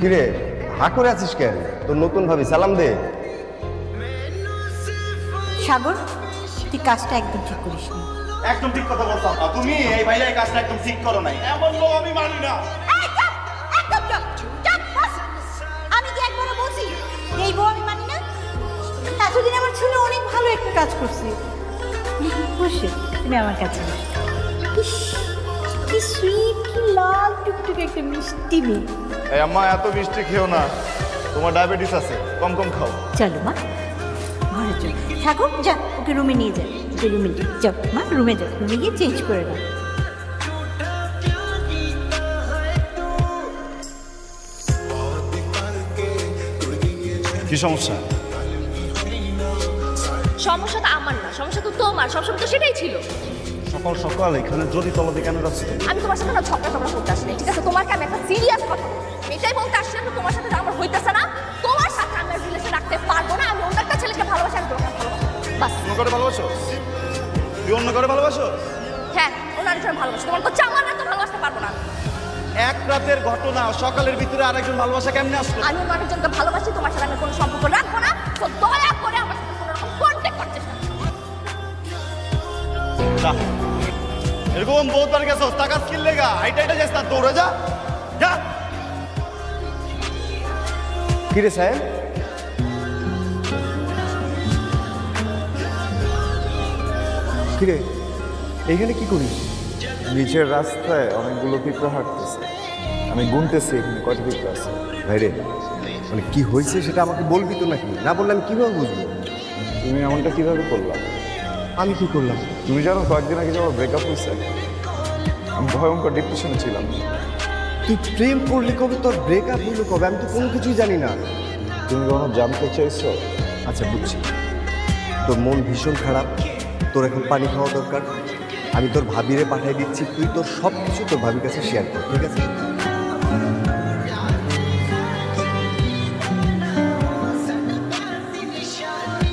কিরে হা করে আছিস কেন? তোর নতুন ভাবি সালাম দে। সাগর, তুই কাজটা একদম ঠিক করিস নি। একদম ঠিক কথা বলছো তুমি। এই ভাইয়া এই কাজটা একদম ঠিক করো নাই, এমন লোক আমি মানি না। আমি কি একবারও বলছি এই বউ আমি মানি না? এতদিন আমার ছেলে অনেক ভালো একটা কাজ করছে। বসে তুমি আমার কাছে বসো। ইস, কি সুইট, কি লাল টুকটুকে একটা মিষ্টি মেয়ে। এই আম্মা এত মিষ্টি খেও না, তোমার ডায়াবেটিস আছে, কম কম খাও। চলো মা, ঘরে চল। সাগর যা, ওকে রুমে নিয়ে যা। ওকে রুমে নিয়ে যাও মা, রুমে যাও, রুমে গিয়ে চেঞ্জ করে নাও। কি সমস্যা? সমস্যাটা আমার না, সমস্যা তো তোমার। সমস্যা তো সেটাই ছিল। সকাল সকাল এখানে যদি তলাতে কেন যাচ্ছ? আমি তোমার সাথে না ঝগড়া করতে আসলে, ঠিক আছে? তোমাকে আমি একটা সিরিয়াস কথা এটাই বলতে আসছি, তোমার সাথে আমার হইতেছে না। তোমার সাথে আমি রিলেশন রাখতে পারবো না। আমি অন্য একটা ছেলেকে ভালোবাসি, আমি তোমাকে ভালোবাসি, বাস। অন্য করে ভালোবাসো? তুই অন্য করে ভালোবাসো? হ্যাঁ, ওনার জন্য ভালোবাসি। তোমার তো আমার না, তো ভালোবাসতে পারবো না। এক রাতের ঘটনা, সকালের ভিতরে আরেকজন ভালোবাসা কেমনে আসলো? আমি অন্য আরেকজনকে ভালোবাসি, তোমার সাথে আমি কোনো সম্পর্ক রাখবো না। তো দয়া করে আমার সাথে কোনো রকম কন্ট্যাক্ট করতে চাই যা, এরকম বহুত বার গেছো, টাকা স্কিল লেগা আইটা আইটা যাস না, দৌড়ে যা যা। কিরে সাহেব, কিরে এইখানে কি করিস? নিচের রাস্তায় অনেকগুলো পিঁপড়া হাঁটতেছে, আমি গুনতেছি এখানে কয়টা পিঁপড়া আছে। ভাইরে, মানে কি হয়েছে সেটা আমাকে বলবি তো নাকি? না বললে আমি কিভাবে বুঝবো? তুমি এমনটা কিভাবে করলা? আমি কি করলাম? তুমি জানো কয়েকদিন আগে যে আমার ব্রেকআপ হয়েছে, আমি ভয়ঙ্কর ডিপ্রেশনে ছিলাম। তুই প্রেম করলি কবে? তোর ব্রেকআপ হইলো কবে? আমি তো কোনো কিছুই জানি না। তুমি কখনো জানতে চাইছো? আচ্ছা বুঝছি, তোর মন ভীষণ খারাপ, তোর এখন পানি খাওয়া দরকার। আমি তোর ভাবিরে পাঠিয়ে দিচ্ছি, তুই তোর সব কিছু তোর ভাবির কাছে শেয়ার কর, ঠিক আছে?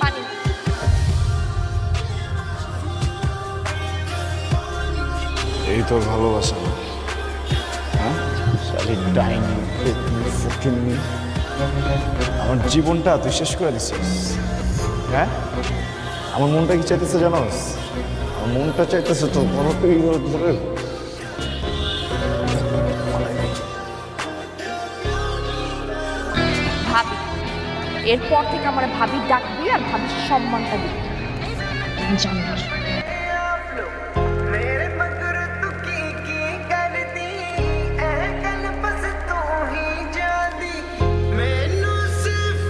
পানি। এই তোর ভালোবাসা না? হ্যাঁ, শালি ডাইনি, ফুকিন্নি, আমার জীবনটা তুই শেষ করে দিছিস। হ্যাঁ, আমার মনটা কি চাইতেছে জানোস? আমার মনটা চাইতেছে তো বড় ধরে ভাবি, এরপর থেকে আমার ভাবি ডাকবি আর ভাবির সম্মানটা দিবি, জানি না। मेरे मगर तू की कर दी ऐ गल बस तू ही जादी मैनू सिर्फ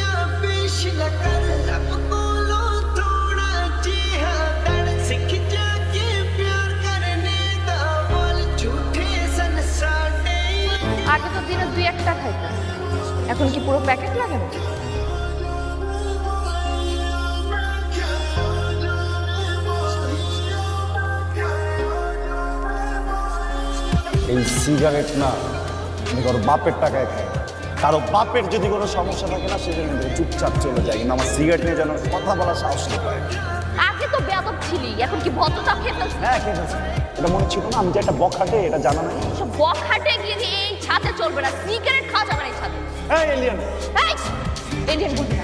या पेश न कर लब कोलो थोड़ा जी हाँ तड़ सीख जाके प्यार करने दा बोल झूठे सन साडे। আগে তো দিনে 2-1টা খাইতাম, এখন কি পুরো প্যাকেট লাগে না? এই সিগারেট না, আমি কারো বাপের টাকায় খাই। কারো বাপের যদি কোনো সমস্যা থাকে না, সেজন্য চুপচাপ চলে যায়, কিন্তু আমার সিগারেট নিয়ে যেন কথা বলার সাহস না পায়। আগে তো বেয়াদব ছিলি, এখন কি ভদ্রতা খেতে? হ্যাঁ, ঠিক আছে, এটা মনে ছিল না আমি যে একটা বখাটে, এটা জানা নাই। সব বখাটে গিয়ে এই ছাদে চলবে না, সিগারেট খাওয়া যাবে না এই ছাদে। হ্যাঁ এলিয়ান, এই এলিয়েন বলবি না।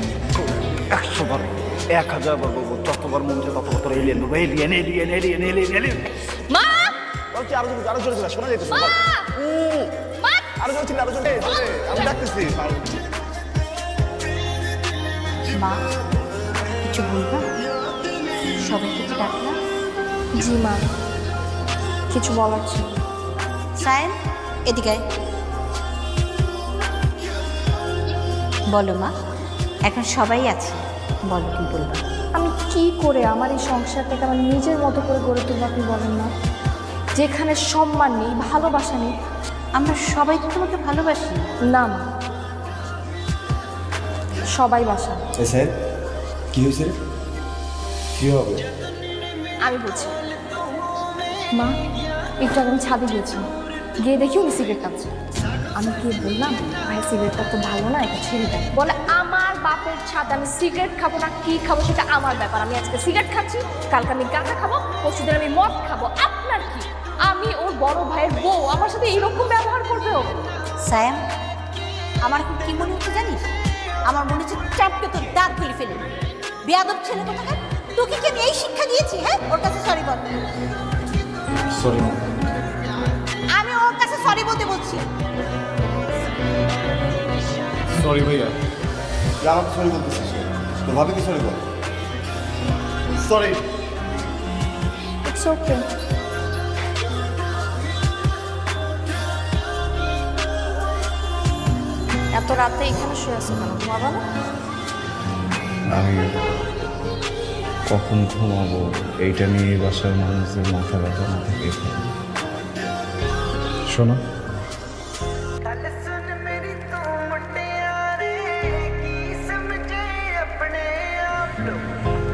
100 বার 1000 বার বলবো, যতবার মন চায় ততবার তোর এলিয়ান বলবো। Alien alien alien alien alien. মা, বলছি আরো জোরে ছিল, শোনা যেতেছে। মা, মা। আরো জোরে ছিল, আরো জোরে। আমি ডাকতেছি। মা, কিছু বলবা? সবাইকে কি ডাকলা? জি মা, কিছু বলার ছিল। সায়েন, এদিকে আয়। বলো মা, এখন সবাই আছে, বলো কি বলবা? আমি কি করে আমার এই সংসারটাকে আমার নিজের মতো করে গড়ে তুলবো আপনি বলেন না? যেখানে সম্মান নেই, ভালোবাসা নেই। আমরা সবাই তো তোমাকে ভালোবাসি। না মা, সবাই বাসা। সাহেব কি হয়েছে? কি হবে? আমি বলছি মা, একটু আগে আমি ছাদে গিয়েছি, গিয়ে দেখি উনি সিগারেট খাচ্ছে। আমি গিয়ে বললাম, ভাই সিগারেটটা তো ভালো না, এটা ছেড়ে দেয়। বলে আমার বাপের ছাদ, আমি সিগারেট খাবো না কি খাবো সেটা আমার ব্যাপার। আমি আজকে সিগারেট খাচ্ছি, কালকে আমি গাঁজা খাবো, পরশুদিন আমি মদ খাবো, আপনার কি? আমি ওর বড় ভাইয়ের বউ, আমার সাথে এরকম ব্যবহার করবে ও? সায়েম, আমার এখন কি মনে হচ্ছে জানিস? আমার মনে হচ্ছে চাপকে তোর দাঁত খুলে ফেলে। বেয়াদব ছেলে কোথাকার, তোকে কি আমি এই শিক্ষা দিয়েছি? হ্যাঁ, ওর কাছে সরি বল। সরি আমি ওর কাছে সরি বলতে বলছি। সরি ভাইয়া। যা আমাকে সরি বলতেছিস, তোর ভাবিকে sorry ball. Sorry. It's okay. এত রাতে এখানে শুয়ে আছো কেন? ঘুমাবা না? আমি কখন ঘুমাবো এইটা নিয়ে বাসার মানুষদের মাথা ব্যথা না থেকে শোনো, गल सुन मेरी तू मुटियारे की समझे अपने आप लो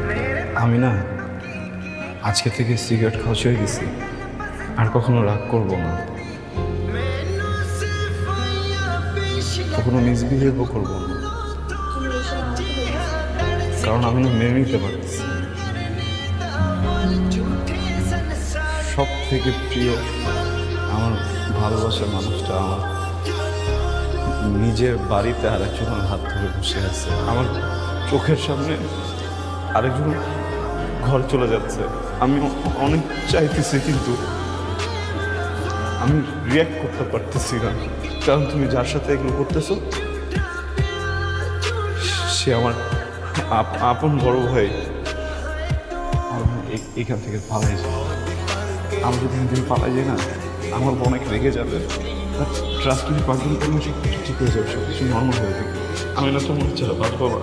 मेरे আমি না আজকে থেকে সিগারেট খাওয়া ছেড়ে দিছি, আর কখনো রাগ করবো না, मैनू सिफाइयां पेश কখনো মিসবিহেভও করবো না, কারণ আমি না মেনে নিতে পারতেছি। সব থেকে প্রিয় আমার ভালোবাসার মানুষটা আমার নিজের বাড়িতে আরেকজনের হাত ধরে বসে আছে, আমার চোখের সামনে আরেকজন ঘর চলে যাচ্ছে। আমি অনেক চাইতেছি কিন্তু আমি রিয়াক্ট করতে পারতেছি না, কারণ তুমি যার সাথে এগুলো করতেছো সে আমার আপন বড় ভাই। এখান থেকে পালাই যায়, আমি যদি এখান থেকে পালাই যাই না আমার অনেক রেগে যাবে। ট্রাস্ট মি, পাগল করলে সব কিছু ঠিক হয়ে যাবে, সব কিছু নর্মাল হয়ে যাবে। আমি না তোমার ছাড়া বাঁচবো না।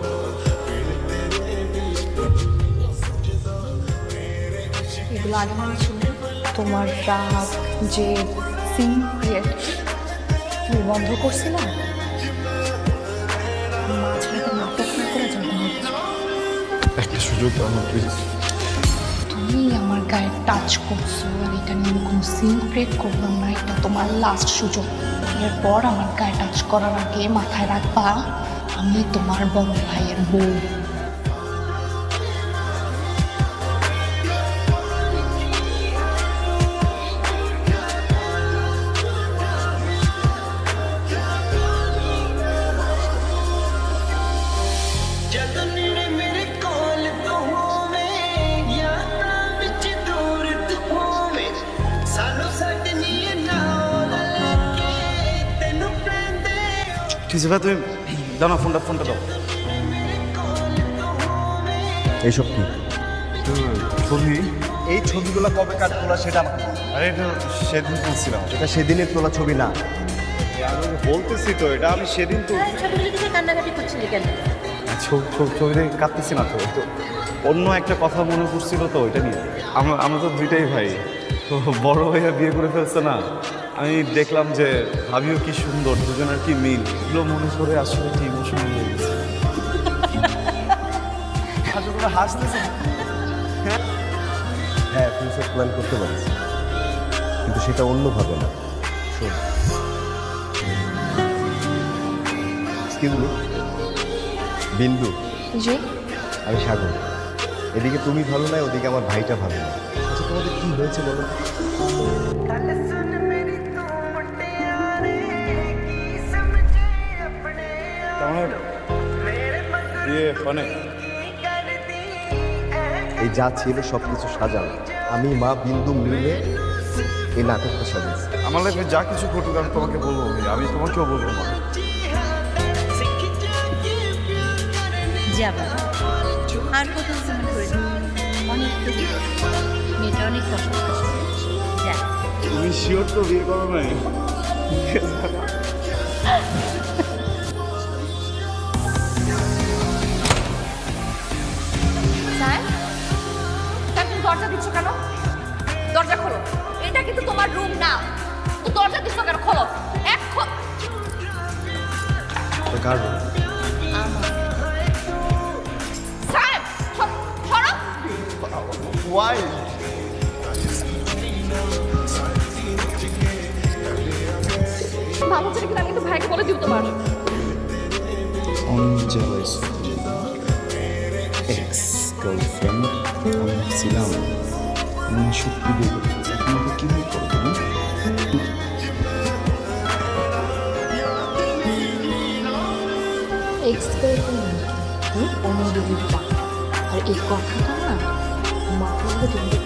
এগুলো আগে মনে ছিল? তোমার রাগ যে সিক্রেট তুমি বন্ধ করছিলাম, মাঝখানে নাটক না করে যখন একটা সুযোগ আমার প্লিজ। তুমি আমার গায়ে টাচ করছো আর এটা নিয়ে আমি কোনো সিক্রেট করলাম না, এটা তোমার লাস্ট সুযোগ। এরপর আমার গায়ে টাচ করার আগে মাথায় রাখবা আমি তোমার বড় ভাইয়ের বউ। जद नेड़े मेरे कोल तू होवे यादां विच दूर तू होवे सानू सटनी ना लगे तेनू पैंदे ঠিক আছে ভাই, তুমি দাও না ফোনটা দাও। এইসব কি? ছবি? এই ছবিগুলো কবে কাট তোলা সেটা আমাকে বল। আরে এটা সেদিন তুলছিলাম। এটা সেদিনের তোলা ছবি না। আমি বলতেছি তো, এটা আমি সেদিন তো ছবিগুলো দেখে কান্নাকাটি করছিলি কেন? ছবি দেখে কাঁদতেছি না তো, তো অন্য একটা কথা মনে পড়ছিল তো ওইটা নিয়ে। আমরা তো দুইটাই ভাই, তো বড় ভাইয়া বিয়ে করে ফেলছে না, আমি দেখলাম যে ভাবিও কি সুন্দর, দুজনের কি মিল, এগুলো মনে করে আসলে কি ইমোশনাল হয়ে গেছে। হাসতেছে। হ্যাঁ, ফিউচার প্ল্যান করতে পারিস, কিন্তু সেটা অন্যভাবে না। শোন, এক্সকিউজ মি, বিন্দু, জি? আমি সাগর। এদিকে তুমি ভালো না, ওদিকে আমার ভাইটা ভালো না। আচ্ছা, তোমাদের কি হয়েছে বলো? गल सुन मेरी तू मुटियारे की समझे अपने তার মানে বিয়ে মানে कर दी এই যা ছিল সব কিছু সাজানো, আমি মা বিন্দু মিলে এই নাটকটা সাজিয়েছি। আমার লাইফে যা কিছু ঘটুক আমি তোমাকে বলবো, আমি তোমাকেও বলবো না। যাবা আর কত সময় করে অনেক মেয়েটা অনেক কষ্ট যা। তুমি শিওর তো বিয়ে করো নাই? স্যার, স্যার তুমি দরজা দিচ্ছ কেন? দরজা খোলো, এটা কিন্তু তোমার রুম না, তো দরজা দিচ্ছ কেন? খোলো এখন। কার? স্যার সরো। ওয়াই? মামু ছেলে কিন্তু আমি কিন্তু ভাইকে বলে দিব তোমার। অনেক জেলাস এক্স গার্লফ্রেন্ড আমি ছিলাম, আমি সত্যি বিয়ে করতেছি, এখন আমাকে কীভাবে করবো? এক্সপেরিমেন্ট অনুমোদিত আর এই কথাটা না মাথার মধ্যে